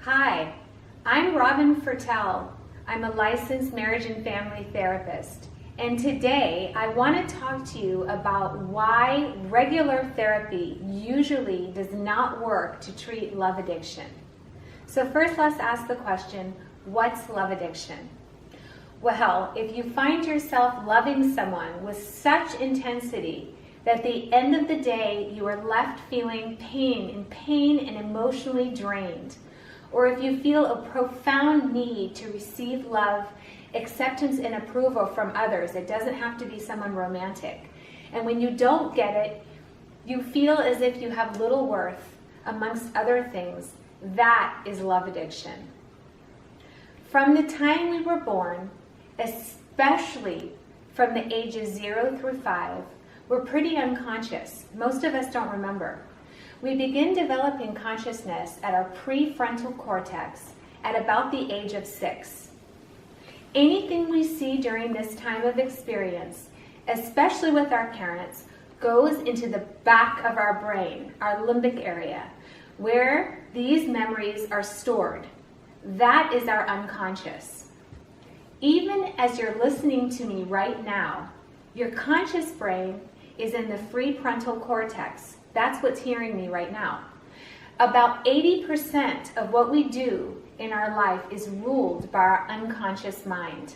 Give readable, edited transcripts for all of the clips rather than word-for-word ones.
Hi, I'm Robin Fertel. I'm a licensed marriage and family therapist. And today I want to talk to you about why regular therapy usually does not work to treat love addiction. So first, let's ask the question, what's love addiction? Well, if you find yourself loving someone with such intensity that at the end of the day you are left feeling pain and emotionally drained, or if you feel a profound need to receive love, acceptance, and approval from others, it doesn't have to be someone romantic. And when you don't get it, you feel as if you have little worth, amongst other things. That is love addiction. From the time we were born, especially from the ages 0 through 5, we're pretty unconscious. Most of us don't remember. We begin developing consciousness at our prefrontal cortex at about the age of 6. Anything we see during this time of experience, especially with our parents, goes into the back of our brain, our limbic area, where these memories are stored. That is our unconscious. Even as you're listening to me right now, your conscious brain is in the prefrontal cortex. That's what's hearing me right now. About 80% of what we do in our life is ruled by our unconscious mind,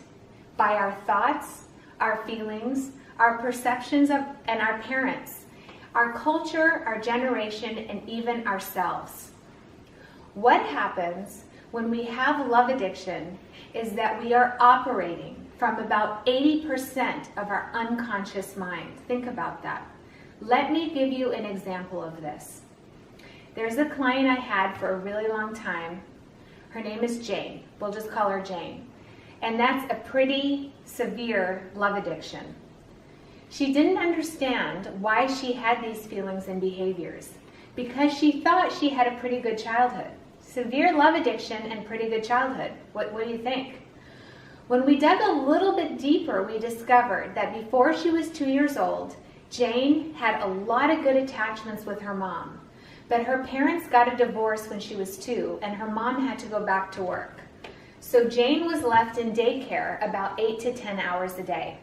by our thoughts, our feelings, our perceptions of, and our parents, our culture, our generation, and even ourselves. What happens when we have love addiction is that we are operating from about 80% of our unconscious mind. Think about that. Let me give you an example of this. There's a client I had for a really long time. Her name is Jane. We'll just call her Jane. And that's a pretty severe love addiction. She didn't understand why she had these feelings and behaviors because she thought she had a pretty good childhood. Severe love addiction and pretty good childhood. What do you think? When we dug a little bit deeper, we discovered that before she was 2 years old, Jane had a lot of good attachments with her mom. But her parents got a divorce when she was 2, and her mom had to go back to work. So Jane was left in daycare about 8 to 10 hours a day.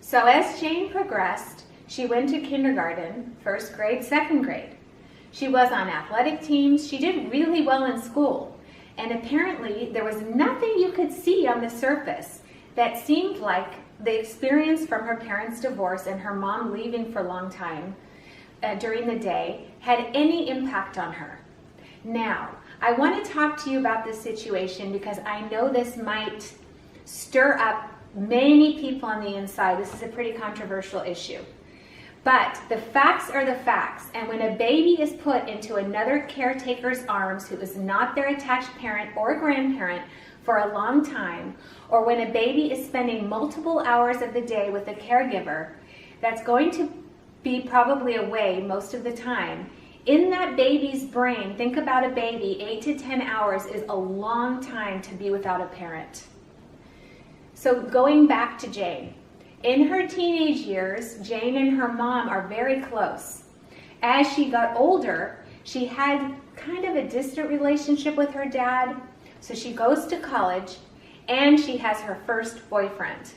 So as Jane progressed, she went to kindergarten, first grade, second grade. She was on athletic teams. She did really well in school. And apparently there was nothing you could see on the surface that seemed like the experience from her parents' divorce and her mom leaving for a long time during the day had any impact on her. Now, I want to talk to you about this situation because I know this might stir up many people on the inside. This is a pretty controversial issue. But the facts are the facts, and when a baby is put into another caretaker's arms who is not their attached parent or grandparent for a long time, or when a baby is spending multiple hours of the day with a caregiver that's going to be probably away most of the time, in that baby's brain, think about a baby, 8 to 10 hours is a long time to be without a parent. So going back to Jane. In her teenage years, Jane and her mom are very close. As she got older, she had kind of a distant relationship with her dad, so she goes to college and she has her first boyfriend.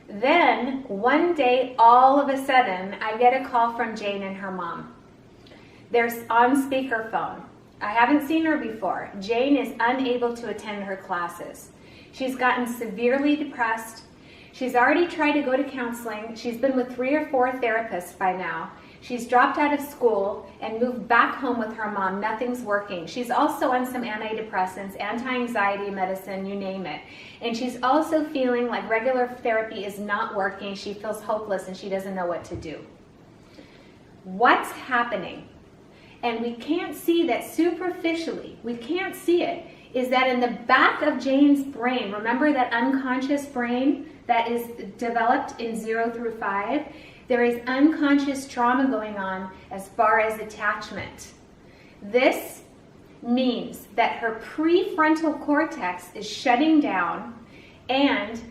Then, one day, all of a sudden, I get a call from Jane and her mom. They're on speakerphone. I haven't seen her before. Jane is unable to attend her classes. She's gotten severely depressed. She's already tried to go to counseling. She's been with 3 or 4 therapists by now. She's dropped out of school and moved back home with her mom. Nothing's working. She's also on some antidepressants, anti-anxiety medicine, you name it. And she's also feeling like regular therapy is not working. She feels hopeless and she doesn't know what to do. What's happening? And we can't see that superficially. We can't see it. Is that in the back of Jane's brain, remember that unconscious brain that is developed in 0 through 5? There is unconscious trauma going on as far as attachment. This means that her prefrontal cortex is shutting down, and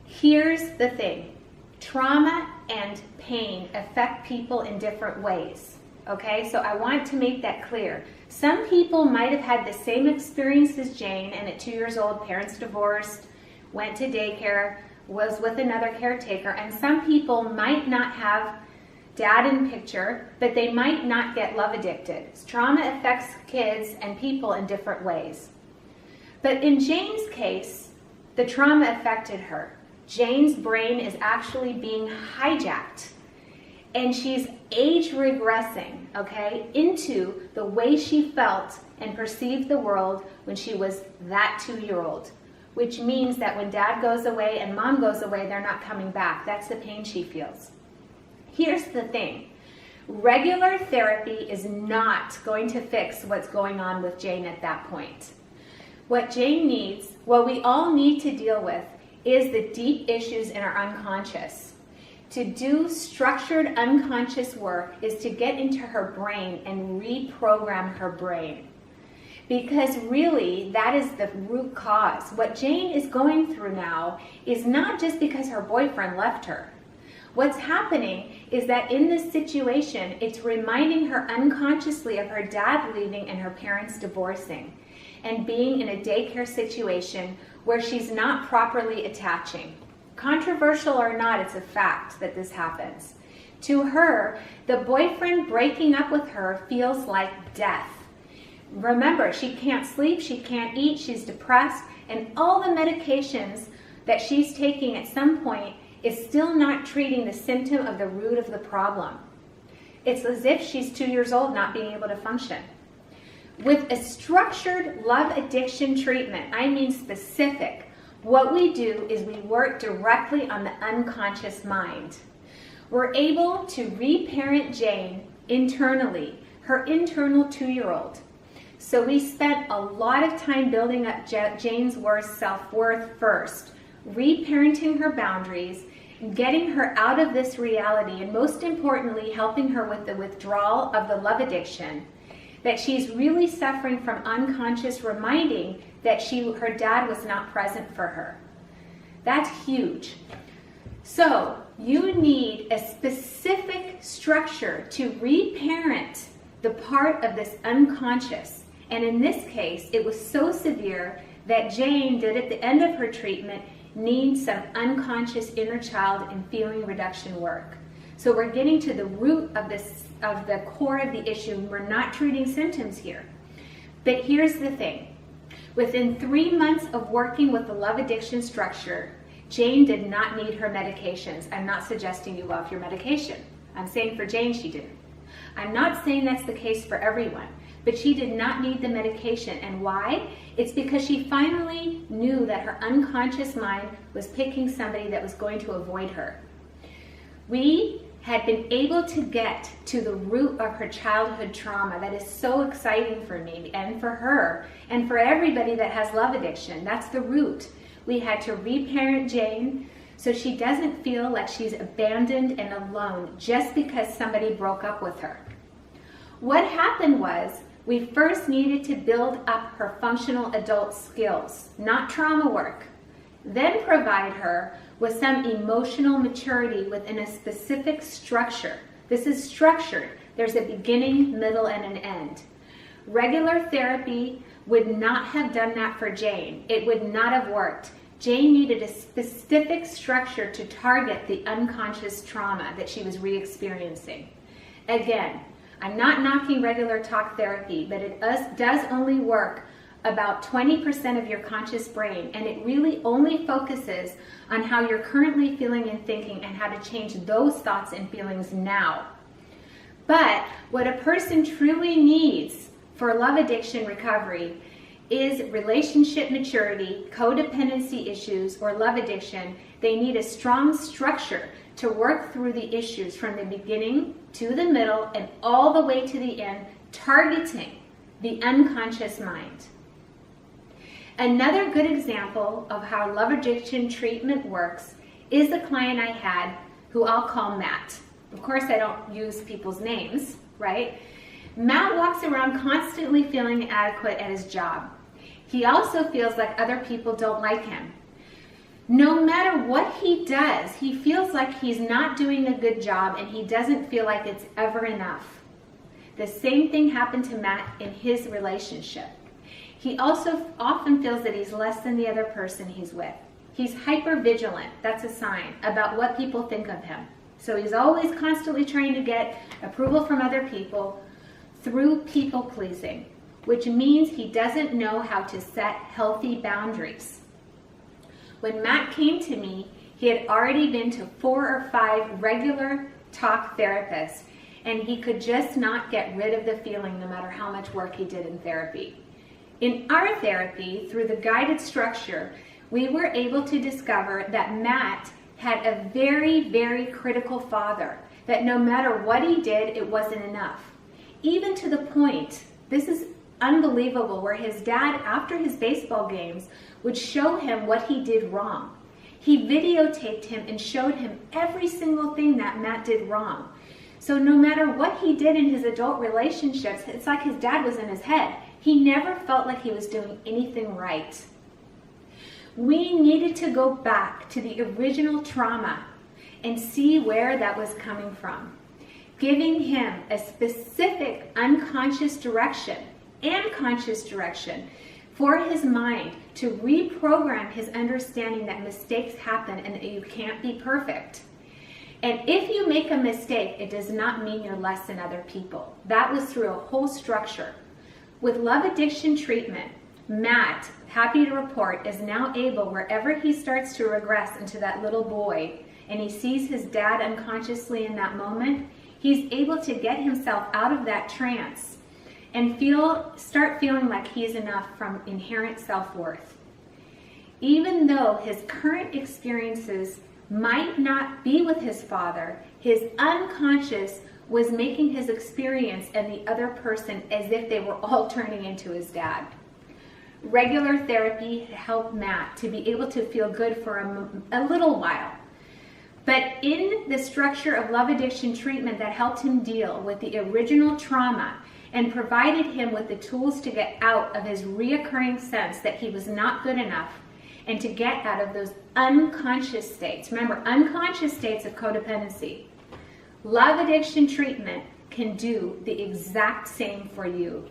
here's the thing. Trauma and pain affect people in different ways. Okay, so I want to make that clear. Some people might have had the same experience as Jane, and at 2 years old, parents divorced, went to daycare, was with another caretaker, and some people might not have dad in picture, but they might not get love addicted. Trauma affects kids and people in different ways. But in Jane's case, the trauma affected her. Jane's brain is actually being hijacked, and she's age regressing, okay, into the way she felt and perceived the world when she was that 2-year-old, which means that when dad goes away and mom goes away, they're not coming back. That's the pain she feels. Here's the thing. Regular therapy is not going to fix what's going on with Jane at that point. What Jane needs, what we all need to deal with, is the deep issues in our unconscious. To do structured unconscious work is to get into her brain and reprogram her brain. Because really, that is the root cause. What Jane is going through now is not just because her boyfriend left her. What's happening is that in this situation, it's reminding her unconsciously of her dad leaving and her parents divorcing, and being in a daycare situation where she's not properly attaching. Controversial or not, it's a fact that this happens. To her, the boyfriend breaking up with her feels like death. Remember, she can't sleep, she can't eat, she's depressed, and all the medications that she's taking at some point is still not treating the symptom of the root of the problem. It's as if she's 2 years old not being able to function. With a structured love addiction treatment, I mean specific, what we do is we work directly on the unconscious mind. We're able to reparent Jane internally, her internal 2-year-old. So we spent a lot of time building up Jane's self-worth first, reparenting her boundaries, getting her out of this reality, and most importantly, helping her with the withdrawal of the love addiction, that she's really suffering from unconscious reminding that her dad was not present for her. That's huge. So you need a specific structure to reparent the part of this unconscious. And in this case, it was so severe that Jane did at the end of her treatment need some unconscious inner child and feeling reduction work. So we're getting to the root of the core of the issue. We're not treating symptoms here. But here's the thing. Within 3 months of working with the love addiction structure, Jane did not need her medications. I'm not suggesting you go off your medication. I'm saying for Jane, she didn't. I'm not saying that's the case for everyone, but she did not need the medication. And why? It's because she finally knew that her unconscious mind was picking somebody that was going to avoid her. We had been able to get to the root of her childhood trauma. That is so exciting for me and for her and for everybody that has love addiction. That's the root. We had to reparent Jane so she doesn't feel like she's abandoned and alone just because somebody broke up with her. What happened was we first needed to build up her functional adult skills, not trauma work. Then provide her with some emotional maturity within a specific structure. This is structured. There's a beginning, middle, and an end. Regular therapy would not have done that for Jane. It would not have worked. Jane needed a specific structure to target the unconscious trauma that she was re-experiencing. Again, I'm not knocking regular talk therapy, but it does only work about 20% of your conscious brain, and it really only focuses on how you're currently feeling and thinking and how to change those thoughts and feelings now. But what a person truly needs for love addiction recovery is relationship maturity, codependency issues, or love addiction. They need a strong structure to work through the issues from the beginning to the middle and all the way to the end, targeting the unconscious mind. Another good example of how love addiction treatment works is the client I had, who I'll call Matt. Of course, I don't use people's names, right? Matt walks around constantly feeling inadequate at his job. He also feels like other people don't like him. No matter what he does, he feels like he's not doing a good job and he doesn't feel like it's ever enough. The same thing happened to Matt in his relationship. He also often feels that he's less than the other person he's with. He's hyper-vigilant, that's a sign, about what people think of him. So he's always constantly trying to get approval from other people through people-pleasing, which means he doesn't know how to set healthy boundaries. When Matt came to me, he had already been to 4 or 5 regular talk therapists, and he could just not get rid of the feeling no matter how much work he did in therapy. In our therapy, through the guided structure, we were able to discover that Matt had a very, very critical father, that no matter what he did, it wasn't enough. Even to the point, this is unbelievable, where his dad, after his baseball games, would show him what he did wrong. He videotaped him and showed him every single thing that Matt did wrong. So no matter what he did in his adult relationships, it's like his dad was in his head. He never felt like he was doing anything right. We needed to go back to the original trauma and see where that was coming from, giving him a specific unconscious direction and conscious direction for his mind to reprogram his understanding that mistakes happen and that you can't be perfect. And if you make a mistake, it does not mean you're less than other people. That was through a whole structure. With love addiction treatment, Matt, happy to report, is now able, wherever he starts to regress into that little boy and he sees his dad unconsciously in that moment, he's able to get himself out of that trance and start feeling like he's enough from inherent self-worth. Even though his current experiences might not be with his father, his unconscious was making his experience and the other person as if they were all turning into his dad. Regular therapy helped Matt to be able to feel good for a little while. But in the structure of love addiction treatment that helped him deal with the original trauma and provided him with the tools to get out of his reoccurring sense that he was not good enough and to get out of those unconscious states. Remember, unconscious states of codependency. Love addiction treatment can do the exact same for you.